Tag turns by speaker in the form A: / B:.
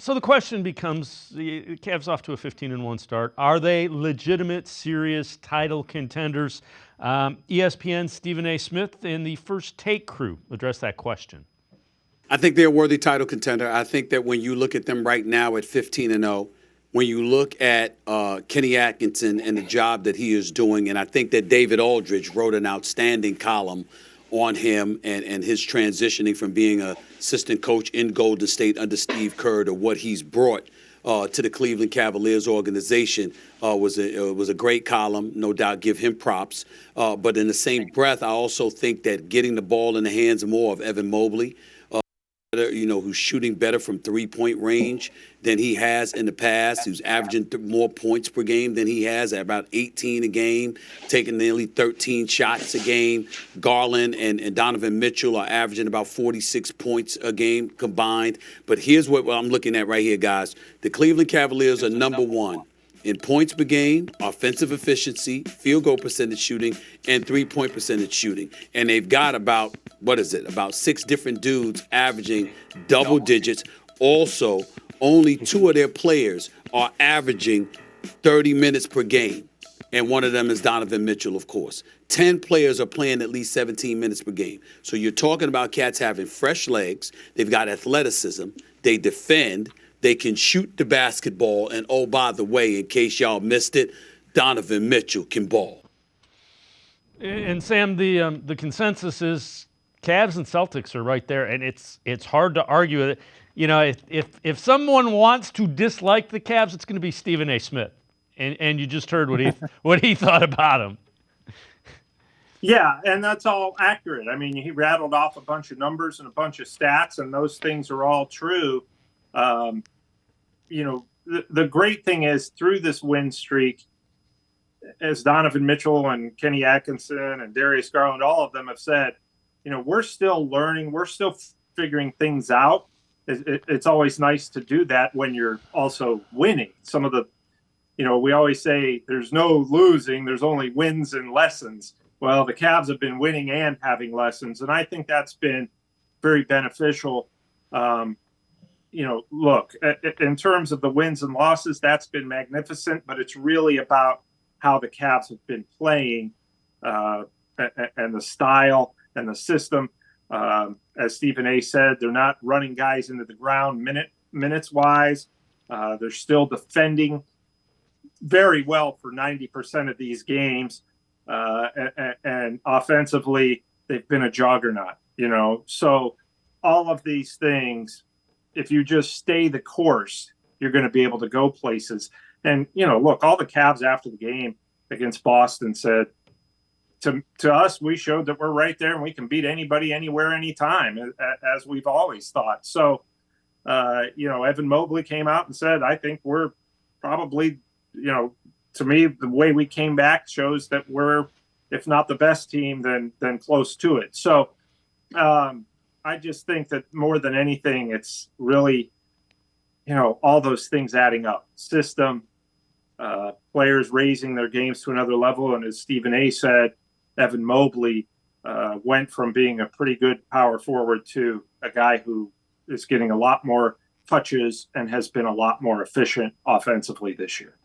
A: So the question becomes, the Cavs off to a 15-1 start. Are they legitimate, serious title contenders? ESPN's Stephen A. Smith and the First Take crew address that question.
B: I think they're a worthy title contender. I think that when you look at them right now at 15-0, when you look at Kenny Atkinson and the job that he is doing, and I think that David Aldridge wrote an outstanding column on him and his transitioning from being an assistant coach in Golden State under Steve Kerr to what he's brought to the Cleveland Cavaliers organization was a great column, no doubt. Give him props. But in the same breath, I also think that getting the ball in the hands more of Evan Mobley, who's shooting better from three-point range than he has in the past, who's averaging more points per game than he has at about 18 a game, taking nearly 13 shots a game. Garland and Donovan Mitchell are averaging about 46 points a game combined. But here's what I'm looking at right here, guys. The Cleveland Cavaliers are number one in points per game, offensive efficiency, field goal percentage shooting, and three-point percentage shooting. And they've got about 6 different dudes averaging double digits. Also, only 2 of their players are averaging 30 minutes per game. And one of them is Donovan Mitchell, of course. 10 players are playing at least 17 minutes per game. So you're talking about cats having fresh legs. They've got athleticism. They defend. They can shoot the basketball. And, oh, by the way, in case y'all missed it, Donovan Mitchell can ball.
A: And, Sam, the consensus is Cavs and Celtics are right there, and it's hard to argue it. You know, if someone wants to dislike the Cavs, it's going to be Stephen A. Smith. And you just heard what he thought about him.
C: Yeah, and that's all accurate. I mean, he rattled off a bunch of numbers and a bunch of stats, and those things are all true. The great thing is through this win streak, as Donovan Mitchell and Kenny Atkinson and Darius Garland, all of them have said, we're still learning. We're still figuring things out. It's always nice to do that when you're also winning. Some of the, we always say there's no losing, there's only wins and lessons. Well, the Cavs have been winning and having lessons, and I think that's been very beneficial. Look, in terms of the wins and losses, that's been magnificent, but it's really about how the Cavs have been playing and the style and the system. As Stephen A. said, they're not running guys into the ground minutes-wise. They're still defending very well for 90% of these games. And offensively, they've been a juggernaut, So all of these things, if you just stay the course, you're going to be able to go places. And, look, all the Cavs after the game against Boston said, to us, we showed that we're right there and we can beat anybody, anywhere, anytime, as we've always thought. So, Evan Mobley came out and said, I think we're probably, to me, the way we came back shows that we're, if not the best team, then close to it. So I just think that more than anything, it's really, all those things adding up. System, players raising their games to another level. And as Stephen A. said, Evan Mobley went from being a pretty good power forward to a guy who is getting a lot more touches and has been a lot more efficient offensively this year.